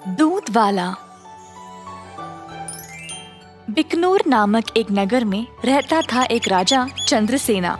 दूध वाला। बिकनूर नामक एक नगर में रहता था एक राजा चंद्रसेना।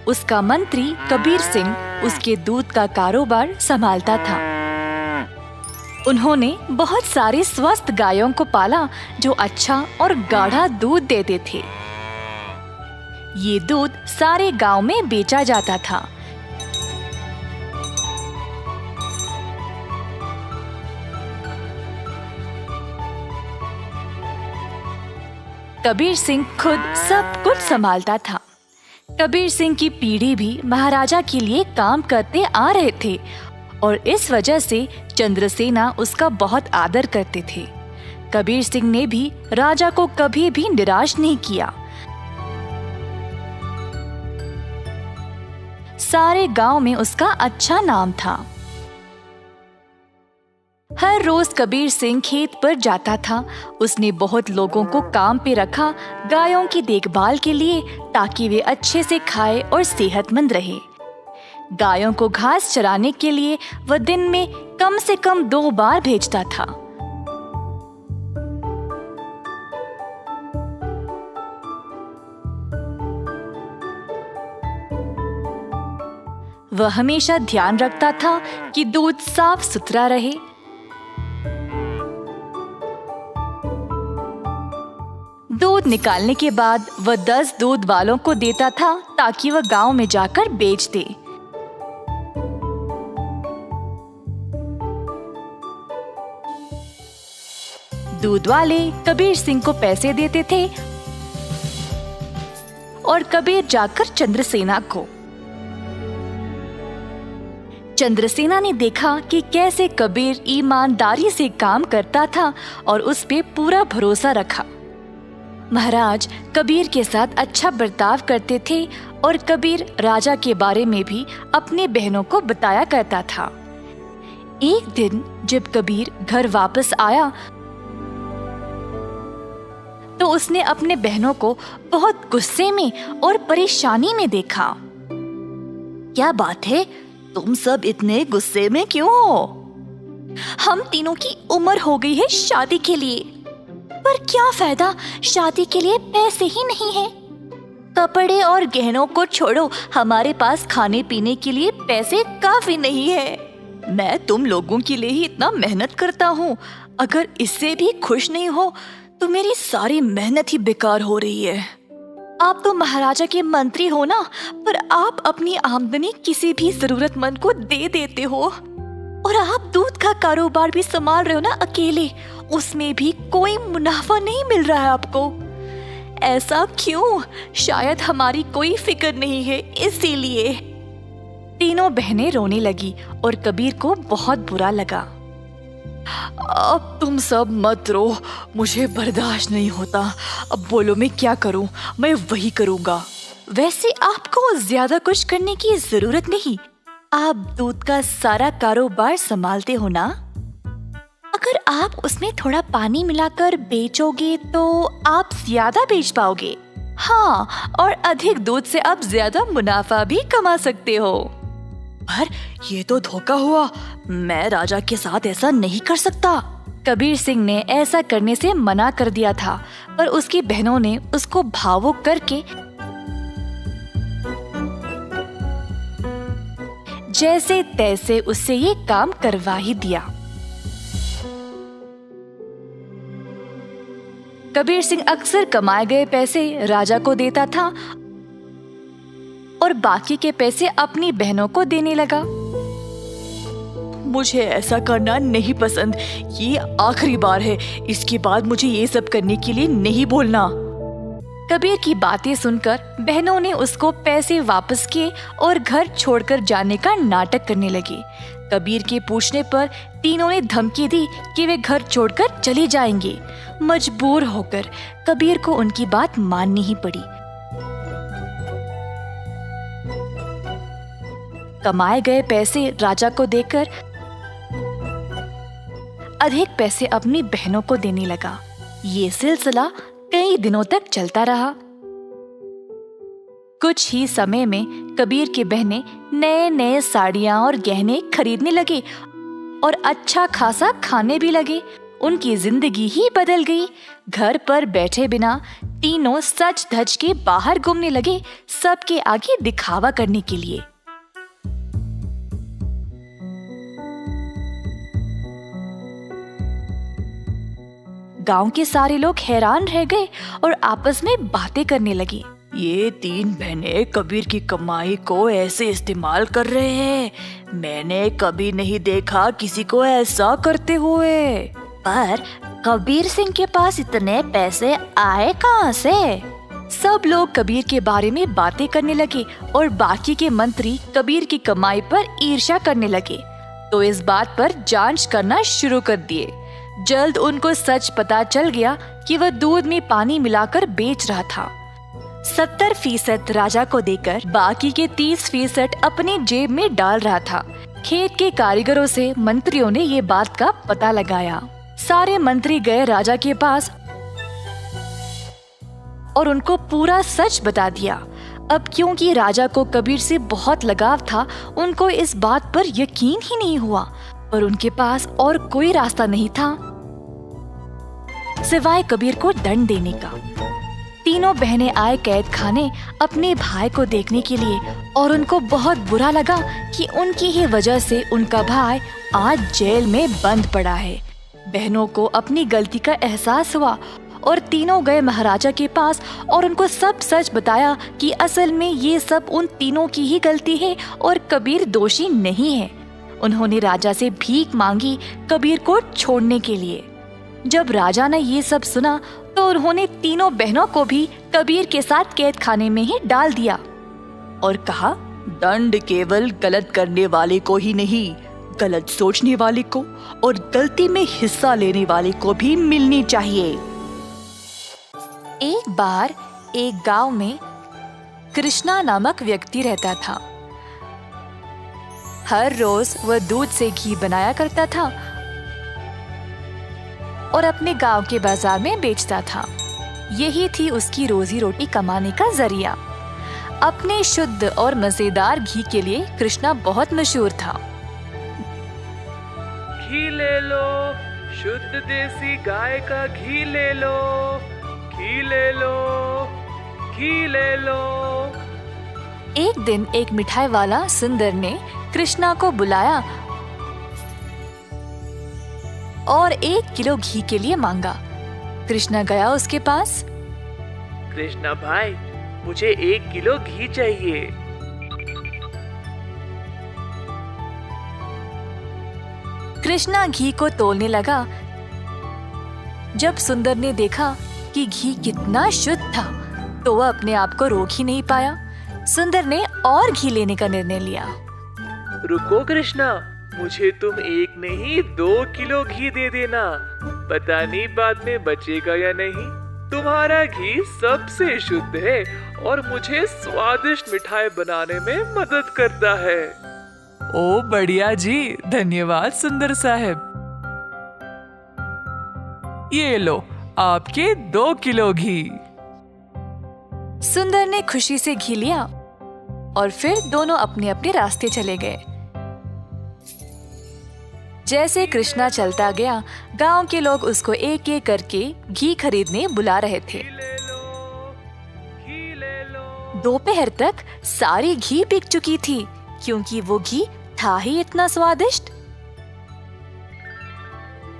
उसका मंत्री कबीर सिंह उसके दूध का कारोबार संभालता था। उन्होंने बहुत सारे स्वस्थ गायों को पाला जो अच्छा और गाढ़ा दूध देते थे। ये दूध सारे गांव में बेचा जाता था। कबीर सिंह खुद सब कुछ संभालता था। कबीर सिंह की पीढ़ी भी महाराजा के लिए काम करते आ रहे थे और इस वजह से चंद्रसेना उसका बहुत आदर करते थे। कबीर सिंह ने भी राजा को कभी भी निराश नहीं किया। सारे गांव में उसका अच्छा नाम था। हर रोज कबीर सिंह खेत पर जाता था। उसने बहुत लोगों को काम पे रखा गायों की देखभाल के लिए, ताकि वे अच्छे से खाए और सेहतमंद रहे। गायों को घास चराने के लिए वह दिन में कम से कम 2 बार भेजता था। वह हमेशा ध्यान रखता था कि दूध साफ सुथरा रहे। दूध निकालने के बाद वह 10 दूध वालों को देता था ताकि वह गांव में जाकर बेच दे। दूध वाले कबीर सिंह को पैसे देते थे और कबीर जाकर चंद्रसेना को। चंद्रसेना ने देखा कि कैसे कबीर ईमानदारी से काम करता था और उस पे पूरा भरोसा रखा। महाराज कबीर के साथ अच्छा बर्ताव करते थे और कबीर राजा के बारे में भी अपने बहनों को बताया करता था। एक दिन जब कबीर घर वापस आया तो उसने अपने बहनों को बहुत गुस्से में और परेशानी में देखा। क्या बात है, तुम सब इतने गुस्से में क्यों हो? हम तीनों की उम्र हो गई है शादी के लिए, पर क्या फायदा, शादी के लिए पैसे ही नहीं है। कपड़े और गहनों को छोड़ो, हमारे पास खाने पीने के लिए पैसे काफी नहीं है। मैं तुम लोगों के लिए ही इतना मेहनत करता हूँ, अगर इससे भी खुश नहीं हो तो मेरी सारी मेहनत ही बेकार हो रही है। आप तो महाराजा के मंत्री हो ना, पर आप अपनी आमदनी किसी भी जरूरतमंद को दे देते हो। और आप दूध का कारोबार भी संभाल रहे हो ना अकेले, उसमें भी कोई मुनाफा नहीं मिल रहा है आपको। ऐसा क्यों? शायद हमारी कोई फिक्र नहीं है, इसीलिए। तीनों बहनें रोने लगी और कबीर को बहुत बुरा लगा। अब तुम सब मत रो, मुझे बर्दाश्त नहीं होता। अब बोलो मैं क्या करूं? मैं वही करूंगा। वैसे आपको ज्यादा कुछ करने की जरूरत नहीं, आप दूध का सारा कारोबार संभालते हो ना। अगर आप उसमें थोड़ा पानी मिलाकर बेचोगे तो आप ज्यादा बेच पाओगे। हाँ, और अधिक दूध से आप ज्यादा मुनाफा भी कमा सकते हो। पर ये तो धोखा हुआ, मैं राजा के साथ ऐसा नहीं कर सकता। कबीर सिंह ने ऐसा करने से मना कर दिया था, पर उसकी बहनों ने उसको भावुक करके जैसे तैसे उससे ये काम करवा ही दिया। कबीर सिंह अक्सर कमाए गए पैसे राजा को देता था और बाकी के पैसे अपनी बहनों को देने लगा। मुझे ऐसा करना नहीं पसंद, ये आखिरी बार है, इसके बाद मुझे ये सब करने के लिए नहीं बोलना। कबीर की बातें सुनकर बहनों ने उसको पैसे वापस किए और घर छोड़कर जाने का नाटक करने लगी। कबीर के पूछने पर तीनों ने धमकी दी कि वे घर छोड़कर चले जाएंगे। मजबूर होकर कबीर को उनकी बात माननी ही पड़ी। कमाए गए पैसे राजा को देकर अधिक पैसे अपनी बहनों को देने लगा। ये सिलसिला कई दिनों तक चलता रहा। कुछ ही समय में कबीर की बहनें नए नए साड़ियाँ और गहने खरीदने लगे और अच्छा खासा खाने भी लगे। उनकी जिंदगी ही बदल गई। घर पर बैठे बिना तीनों सज धज के बाहर घूमने लगे, सबके आगे दिखावा करने के लिए। गांव के सारे लोग हैरान रह गए और आपस में बातें करने लगे। ये तीन बहनें कबीर की कमाई को ऐसे इस्तेमाल कर रहे हैं। मैंने कभी नहीं देखा किसी को ऐसा करते हुए। पर कबीर सिंह के पास इतने पैसे आए कहाँ से? सब लोग कबीर के बारे में बातें करने लगे और बाकी के मंत्री कबीर की कमाई पर ईर्ष्या करने लगे, तो इस बात पर जांच करना शुरू कर दिए। जल्द उनको सच पता चल गया कि वह दूध में पानी मिलाकर बेच रहा था। 70% राजा को देकर बाकी के 30% अपनी जेब में डाल रहा था। खेत के कारीगरों से मंत्रियों ने ये बात का पता लगाया। सारे मंत्री गए राजा के पास और उनको पूरा सच बता दिया। अब क्योंकि राजा को कबीर से बहुत लगाव था, उनको इस बात पर यकीन ही नहीं हुआ, पर उनके पास और कोई रास्ता नहीं था सिवाय कबीर को दंड देने का। तीनों बहनें आए कैद खाने अपने भाई को देखने के लिए और उनको बहुत बुरा लगा कि उनकी ही वजह से उनका भाई आज जेल में बंद पड़ा है। बहनों को अपनी गलती का एहसास हुआ और तीनों गए महाराजा के पास और उनको सब सच बताया कि असल में ये सब उन तीनों की ही गलती है और कबीर दोषी नहीं है। उन्होंने राजा से भीख मांगी कबीर को छोड़ने के लिए। जब राजा ने ये सब सुना तो उन्होंने तीनों बहनों को भी कबीर के साथ कैद खाने में ही डाल दिया और कहा, दंड केवल गलत करने वाले को ही नहीं, गलत सोचने वाले को और गलती में हिस्सा लेने वाले को भी मिलनी चाहिए। एक बार एक गांव में कृष्णा नामक व्यक्ति रहता था। हर रोज वह दूध से घी बनाया करता था और अपने गांव के बाजार में बेचता था। यही थी उसकी रोजी रोटी कमाने का जरिया। अपने शुद्ध और मजेदार घी के लिए कृष्णा बहुत मशहूर था। घी ले लो, शुद्ध देसी गाय का घी ले लो, घी ले लो, घी ले लो। एक दिन एक मिठाई वाला सुंदर ने कृष्णा को बुलाया और 1 किलो घी के लिए मांगा। कृष्णा गया उसके पास। कृष्णा भाई, मुझे 1 किलो घी चाहिए। कृष्णा घी को तोलने लगा। जब सुंदर ने देखा कि घी कितना शुद्ध था, तो वह अपने आप को रोक ही नहीं पाया। सुंदर ने और घी लेने का निर्णय लिया। रुको कृष्णा, मुझे तुम 1 नहीं 2 किलो घी दे देना। पता नहीं बाद में बचेगा या नहीं। तुम्हारा घी सबसे शुद्ध है और मुझे स्वादिष्ट मिठाई बनाने में मदद करता है। ओ बढ़िया जी, धन्यवाद सुंदर साहब। ये लो आपके 2 किलो घी। सुंदर ने खुशी से घी लिया और फिर दोनों अपने अपने रास्ते चले गए। जैसे कृष्णा चलता गया, गांव के लोग उसको एक एक करके घी खरीदने बुला रहे थे। दोपहर तक सारी घी बिक चुकी थी, क्योंकि वो घी था ही इतना स्वादिष्ट।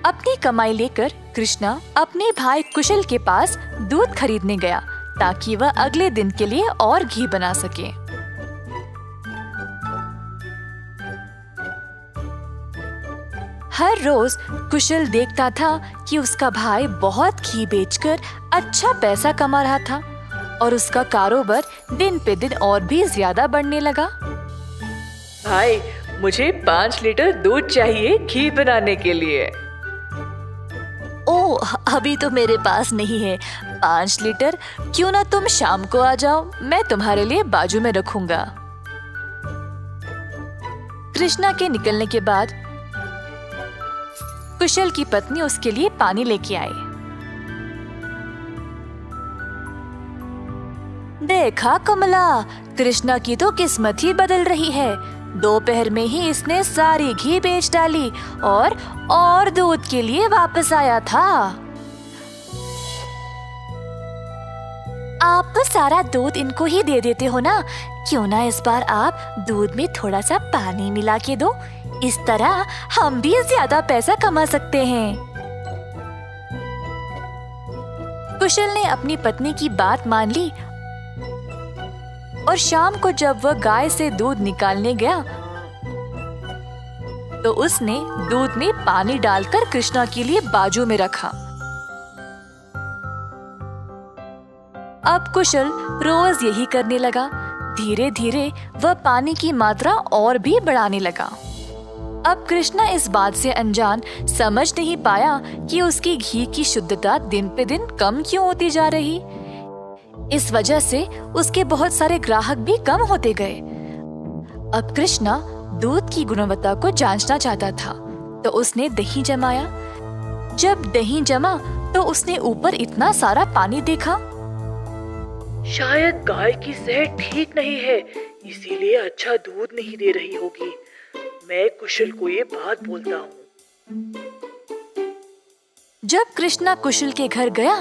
अपनी कमाई लेकर कृष्णा अपने भाई कुशल के पास दूध खरीदने गया, ताकि वह अगले दिन के लिए और घी बना सके। हर रोज कुशल देखता था कि उसका भाई बहुत घी बेचकर अच्छा पैसा कमा रहा था और उसका कारोबार दिन पे दिन और भी ज्यादा बढ़ने लगा। भाई, मुझे 5 लीटर दूध चाहिए घी बनाने के लिए। ओह, अभी तो मेरे पास नहीं है 5 लीटर। क्यों ना तुम शाम को आ जाओ, मैं तुम्हारे लिए बाजू में रखूंगा। कृष्णा के निकलने के बाद कुशल की पत्नी उसके लिए पानी लेके आई। देखा कमला, कृष्णा की तो किस्मत ही बदल रही है। दोपहर में ही इसने सारी घी बेच डाली और दूध के लिए वापस आया था। आप तो सारा दूध इनको ही दे देते हो ना, क्यों ना इस बार आप दूध में थोड़ा सा पानी मिला के दो, इस तरह हम भी ज्यादा पैसा कमा सकते हैं। कुशल ने अपनी पत्नी की बात मान ली और शाम को जब वह गाय से दूध निकालने गया तो उसने दूध में पानी डालकर कृष्णा के लिए बाजू में रखा। अब कुशल रोज यही करने लगा। धीरे धीरे वह पानी की मात्रा और भी बढ़ाने लगा। अब कृष्णा इस बात से अनजान समझ नहीं पाया कि उसकी घी की शुद्धता दिन पे दिन कम क्यों होती जा रही। इस वजह से उसके बहुत सारे ग्राहक भी कम होते गए। अब कृष्णा दूध की गुणवत्ता को जांचना चाहता था, तो उसने दही जमाया। जब दही जमा तो उसने ऊपर इतना सारा पानी देखा। शायद गाय की सेहत ठीक नहीं है, इसीलिए अच्छा दूध नहीं दे रही होगी। मैं कुशल को ये बात बोलता हूँ। जब कृष्णा कुशल के घर गया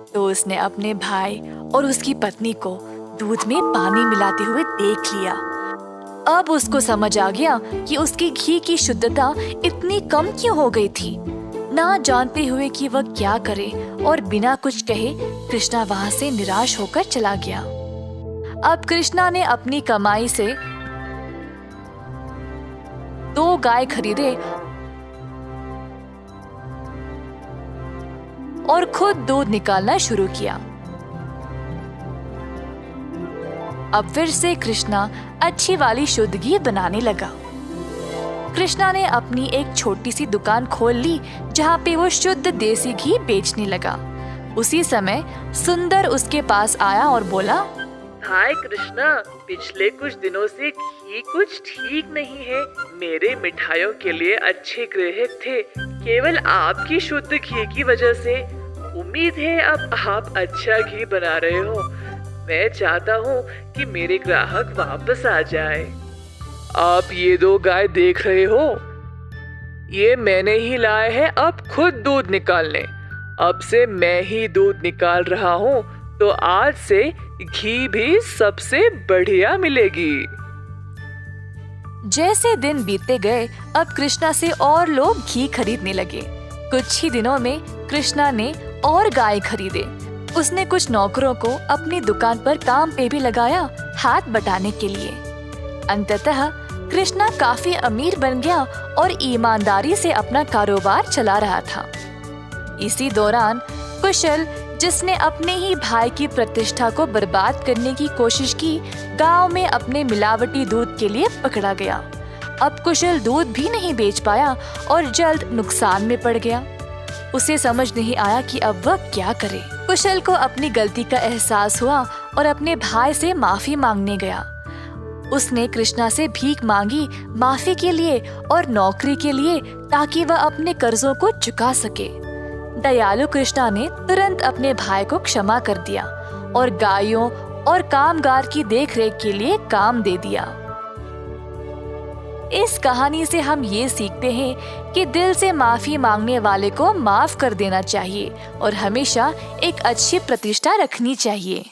तो उसने अपने भाई और उसकी पत्नी को दूध में पानी मिलाते हुए देख लिया। अब उसको समझ आ गया कि उसकी घी की शुद्धता इतनी कम क्यों हो गई थी। ना जानते हुए कि वह क्या करे और बिना कुछ कहे कृष्णा वहां से निराश होकर चला गया। अब कृष्णा ने अपनी कमाई से 2 गाय खरीदे और खुद दूध निकालना शुरू किया। अब फिर से कृष्णा अच्छी वाली शुद्ध घी बनाने लगा। कृष्णा ने अपनी एक छोटी सी दुकान खोल ली जहाँ पे वो शुद्ध देसी घी बेचने लगा। उसी समय सुंदर उसके पास आया और बोला, हाय कृष्णा, पिछले कुछ दिनों से घी कुछ ठीक नहीं है। मेरे मिठाइयों के लिए अच्छे ग्राहक थे, केवल आपकी शुद्ध घी की वजह से। उम्मीद है अब आप अच्छा घी बना रहे हो। मैं चाहता हूँ कि मेरे ग्राहक वापस आ जाए। आप ये 2 गाय देख रहे हो, ये मैंने ही लाए हैं अब खुद दूध निकालने। अब से मैं ही दूध निकाल रहा हूँ, तो आज से घी भी सबसे बढ़िया मिलेगी। जैसे दिन बीतते गए अब कृष्णा से और लोग घी खरीदने लगे। कुछ ही दिनों में कृष्णा ने और गाय खरीदे। उसने कुछ नौकरों को अपनी दुकान पर काम पे भी लगाया, हाथ बटाने के लिए। अंततः कृष्णा काफी अमीर बन गया और ईमानदारी से अपना कारोबार चला रहा था। इसी दौरान कुशल, जिसने अपने ही भाई की प्रतिष्ठा को बर्बाद करने की कोशिश की, गांव में अपने मिलावटी दूध के लिए पकड़ा गया। अब कुशल दूध भी नहीं बेच पाया और जल्द नुकसान में पड़ गया। उसे समझ नहीं आया कि अब वह क्या करे। कुशल को अपनी गलती का एहसास हुआ और अपने भाई से माफी मांगने गया। उसने कृष्णा से भीख मांगी माफी के लिए और नौकरी के लिए, ताकि वह अपने कर्जों को चुका सके। दयालु कृष्णा ने तुरंत अपने भाई को क्षमा कर दिया और गायों और कामगार की देखरेख के लिए काम दे दिया। इस कहानी से हम ये सीखते हैं कि दिल से माफी मांगने वाले को माफ कर देना चाहिए और हमेशा एक अच्छी प्रतिष्ठा रखनी चाहिए।